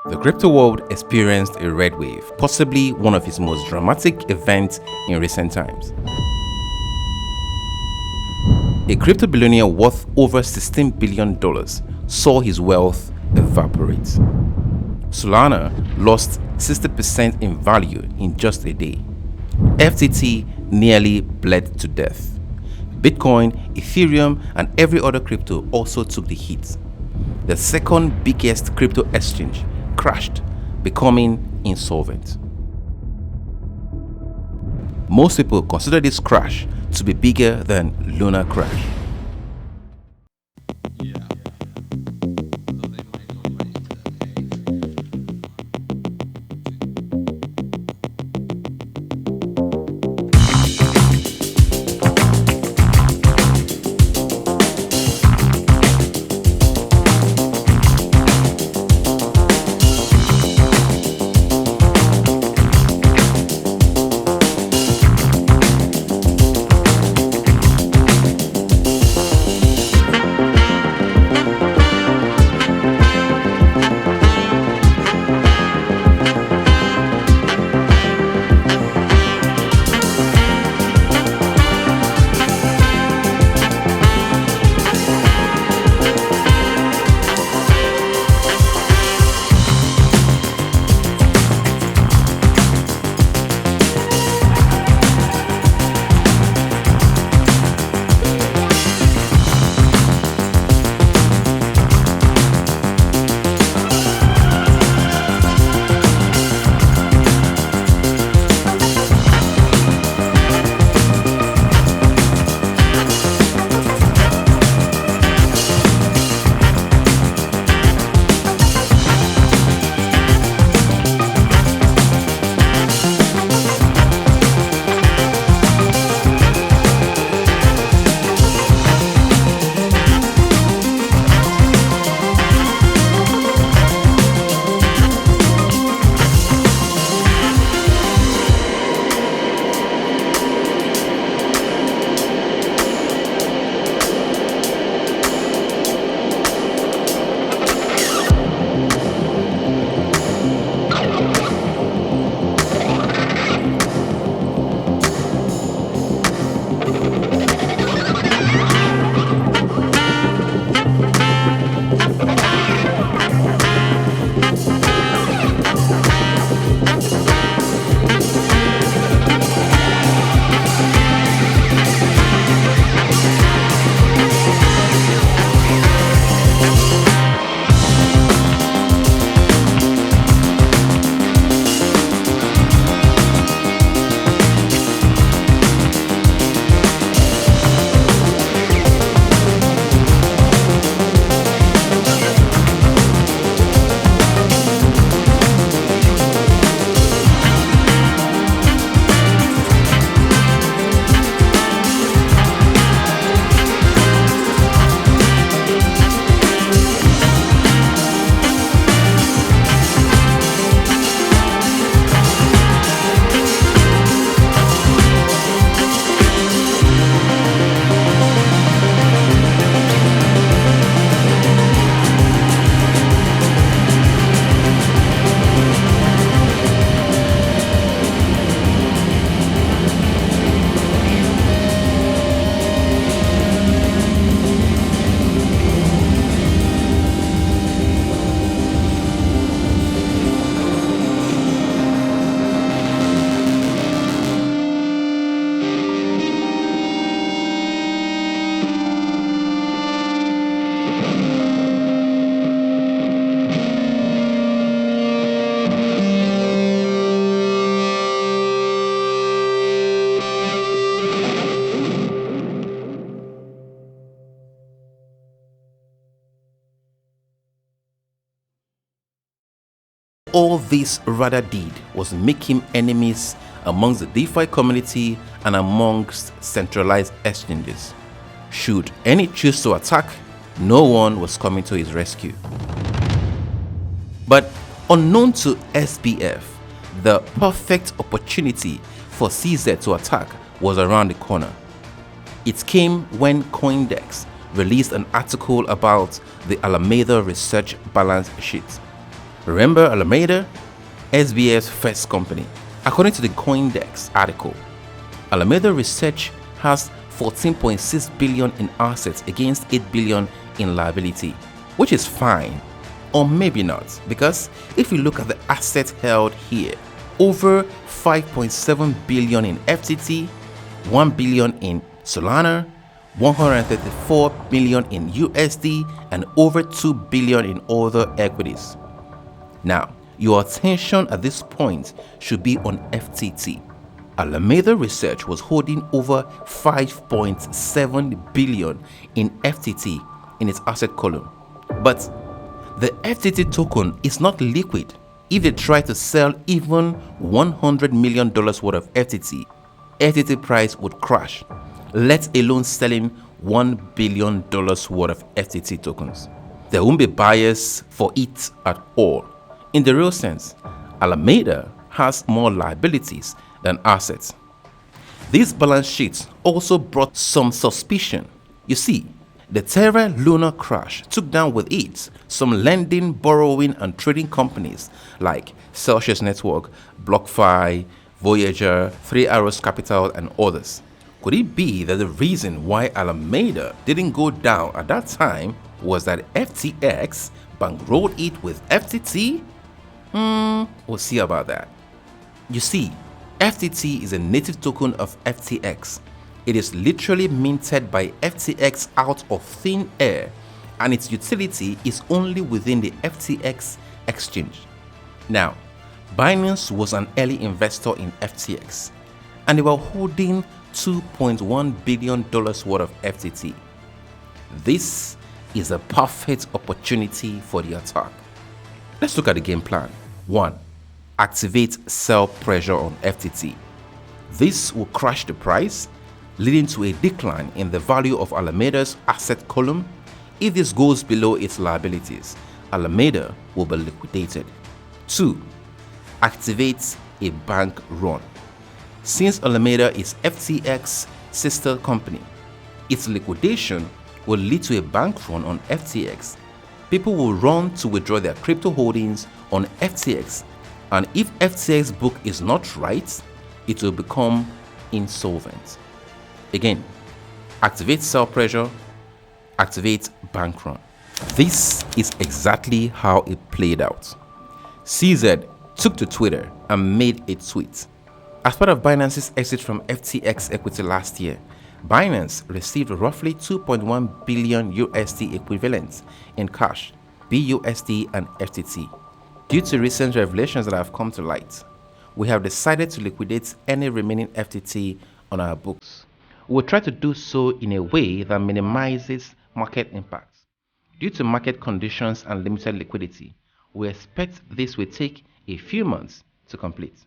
The crypto world experienced a red wave, possibly one of its most dramatic events in recent times. A crypto billionaire worth over $16 billion saw his wealth evaporate. Solana lost 60% in value in just a day. FTT nearly bled to death. Bitcoin, Ethereum, and every other crypto also took the hit. The second biggest crypto exchange crashed, becoming insolvent. Most people consider this crash to be bigger than Lunar crash. All this rather did was make him enemies amongst the DeFi community and amongst centralized exchanges. Should any choose to attack, no one was coming to his rescue. But unknown to SBF, the perfect opportunity for CZ to attack was around the corner. It came when CoinDesk released an article about the Alameda research balance sheet. Remember Alameda? SBF's first company. According to the CoinDesk article, Alameda Research has 14.6 billion in assets against 8 billion in liability, which is fine, or maybe not, because if you look at the assets held here, over 5.7 billion in FTT, 1 billion in Solana, 134 million in USD, and over 2 billion in other equities. Now, your attention at this point should be on FTT. Alameda Research was holding over 5.7 billion in FTT in its asset column. But the FTT token is not liquid. If they try to sell even $100 million worth of FTT price would crash, let alone selling $1 billion worth of FTT tokens. There won't be buyers for it at all. In the real sense, Alameda has more liabilities than assets. These balance sheets also brought some suspicion. You see, the Terra Luna crash took down with it some lending, borrowing, and trading companies like Celsius Network, BlockFi, Voyager, 3 Arrows Capital, and others. Could it be that the reason why Alameda didn't go down at that time was that FTX bankrolled it with FTT? We'll see about that. You see, FTT is a native token of FTX. It is literally minted by FTX out of thin air, and its utility is only within the FTX exchange. Now, Binance was an early investor in FTX, and they were holding $2.1 billion worth of FTT. This is a perfect opportunity for the attack. Let's look at the game plan. 1. Activate sell pressure on FTT. This will crash the price, leading to a decline in the value of Alameda's asset column. If this goes below its liabilities, Alameda will be liquidated. 2. Activate a bank run. Since Alameda is FTX's sister company, its liquidation will lead to a bank run on FTX. People will run to withdraw their crypto holdings on FTX, and if FTX book is not right, it will become insolvent. Again, activate sell pressure, activate bank run. This is exactly how it played out. CZ took to Twitter and made a tweet. As part of Binance's exit from FTX equity last year, Binance received roughly 2.1 billion USD equivalent in cash, BUSD, and FTT. Due to recent revelations that have come to light, we have decided to liquidate any remaining FTT on our books. We will try to do so in a way that minimizes market impacts. Due to market conditions and limited liquidity, we expect this will take a few months to complete.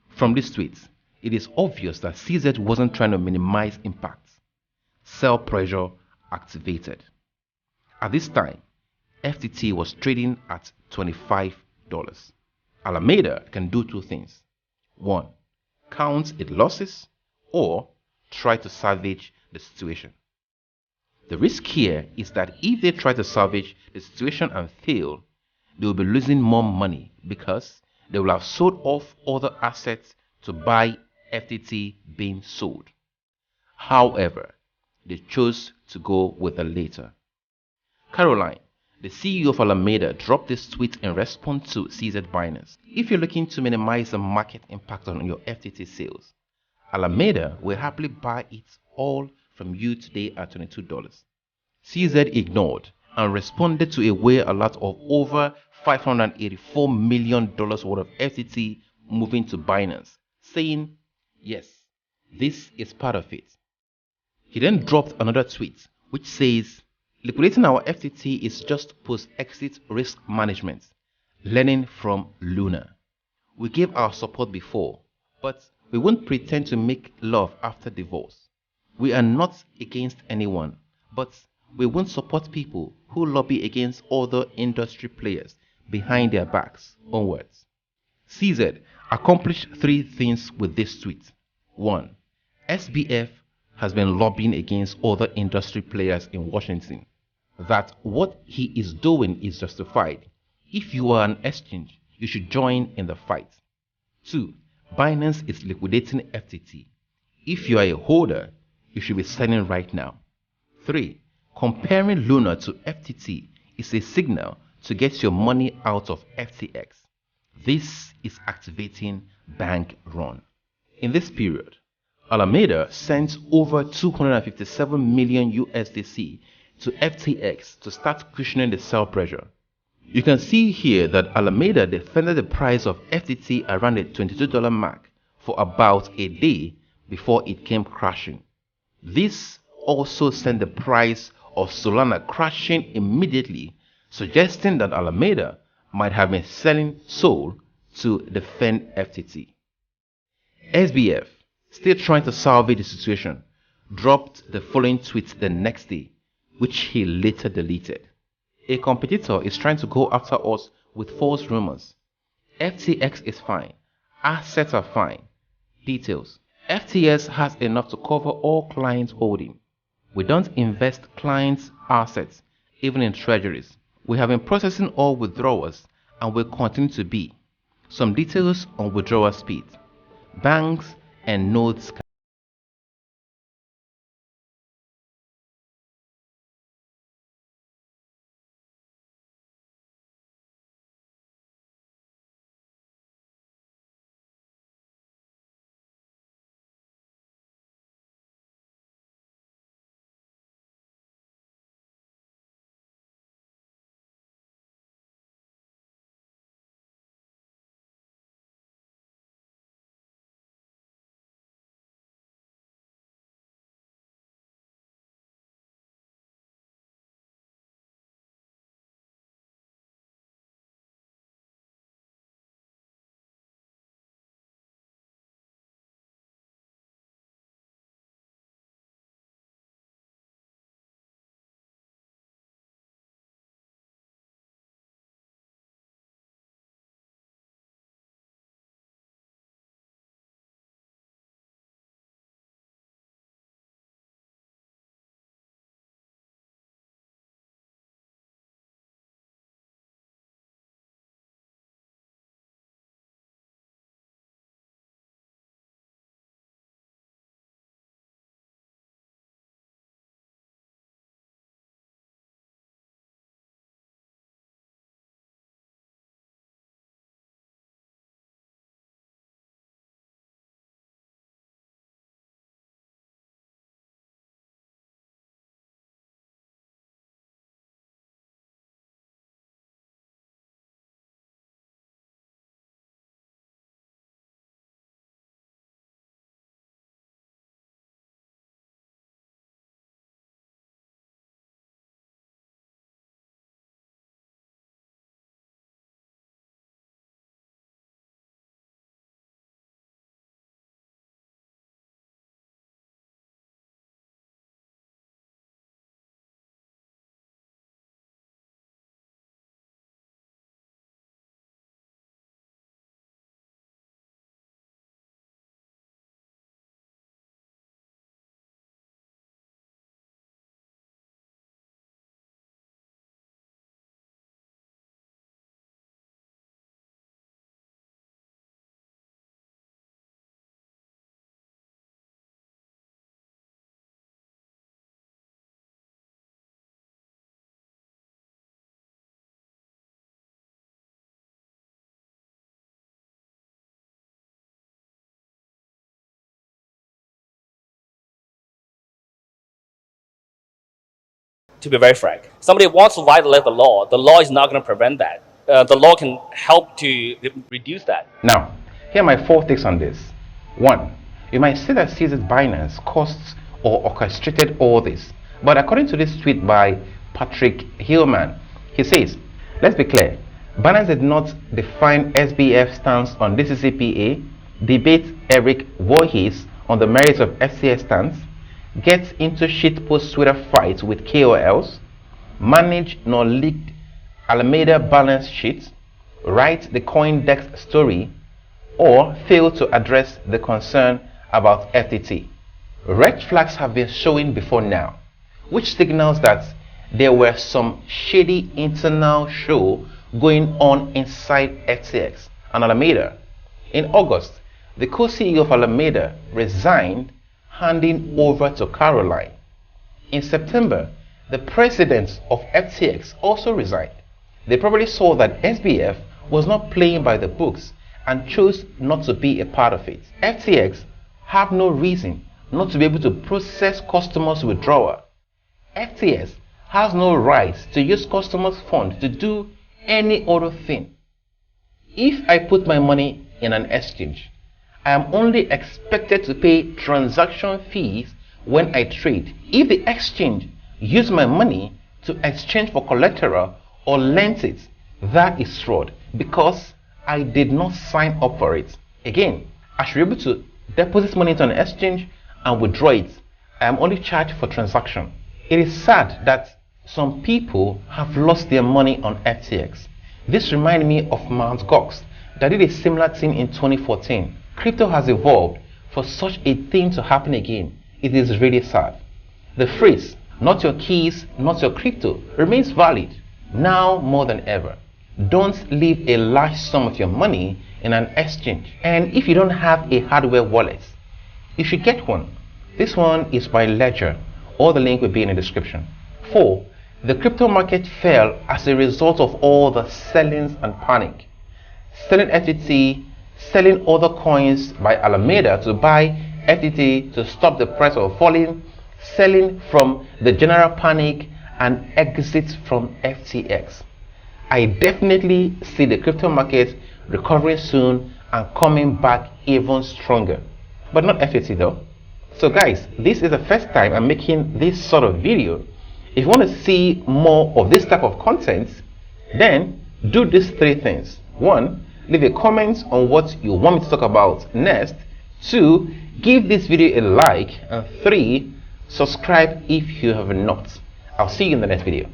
From this tweet, it is obvious that CZ wasn't trying to minimize impacts. Sell pressure activated. At this time, FTT was trading at $25. Alameda can do two things. 1. Count its losses, or try to salvage the situation. The risk here is that if they try to salvage the situation and fail, they will be losing more money because they will have sold off other assets to buy FTT being sold. However, they chose to go with the latter. Caroline, the CEO of Alameda, dropped this tweet in response to CZ Binance. If you're looking to minimize the market impact on your FTT sales, Alameda will happily buy it all from you today at $22. CZ ignored and responded to a whale alert of over $584 million worth of FTT moving to Binance, saying, yes, this is part of it. He then dropped another tweet which says, liquidating our FTT is just post-exit risk management, learning from Luna. We gave our support before, but we won't pretend to make love after divorce. We are not against anyone, but we won't support people who lobby against other industry players behind their backs. Onwards. CZ accomplished 3 things with this tweet. 1. SBF has been lobbying against other industry players in Washington that what he is doing is justified. If you are an exchange, you should join in the fight. 2. Binance is liquidating FTT. If you are a holder, you should be selling right now. 3. Comparing Luna to FTT is a signal to get your money out of FTX. This is activating bank run. In this period, Alameda sent over 257 million USDC to FTX to start cushioning the sell pressure. You can see here that Alameda defended the price of FTT around the $22 mark for about a day before it came crashing. This also sent the price of Solana crashing immediately, suggesting that Alameda might have been selling SOL to defend FTT. SBF, still trying to salvage the situation, dropped the following tweet the next day, which he later deleted. A competitor is trying to go after us with false rumors. FTX is fine. Assets are fine. Details. FTX has enough to cover all clients' holding. We don't invest clients' assets, even in treasuries. We have been processing all withdrawals and will continue to be. Some details on withdrawal speed. Banks and nodes. To be very frank, somebody wants to violate the law is not going to prevent that. The law can help to reduce that. Now, here are my 4 takes on this. 1. You might say that CZ Binance costs or orchestrated all this, but according to this tweet by Patrick Hillman, he says, let's be clear, Binance did not define SBF stance on DCCPA, debate Eric Voorhees on the merits of FCX stance, get into shitpost Twitter fights with KOLs, manage nor leaked Alameda balance sheet, write the CoinDesk story, or fail to address the concern about FTT. Red flags have been showing before now, which signals that there were some shady internal show going on inside FTX and Alameda. In August, the co-CEO of Alameda resigned, handing over to Caroline. In September, the president of FTX also resigned. They probably saw that SBF was not playing by the books and chose not to be a part of it. FTX have no reason not to be able to process customers' withdrawal. FTX has no right to use customers' funds to do any other thing. If I put my money in an exchange, I am only expected to pay transaction fees when I trade. If the exchange uses my money to exchange for collateral or lends it, that is fraud because I did not sign up for it. Again, I should be able to deposit money into an exchange and withdraw it. I am only charged for transaction. It is sad that some people have lost their money on FTX. This reminds me of Mt. Gox that did a similar thing in 2014. Crypto has evolved for such a thing to happen again. It is really sad. The phrase, not your keys, not your crypto, remains valid now more than ever. Don't leave a large sum of your money in an exchange. And if you don't have a hardware wallet, you should get one. This one is by Ledger. All the link will be in the description. 4. The crypto market fell as a result of all the sellings and panic. Selling FTT, selling other coins by Alameda to buy FTT to stop the price of falling, selling from the general panic, and exit from FTX. I definitely see the crypto market recovering soon and coming back even stronger. But not FTT though. So guys, this is the first time I'm making this sort of video. If you want to see more of this type of content, then do these 3 things. 1. Leave a comment on what you want me to talk about next. 2. Give this video a like. And 3. Subscribe if you have not. I'll see you in the next video.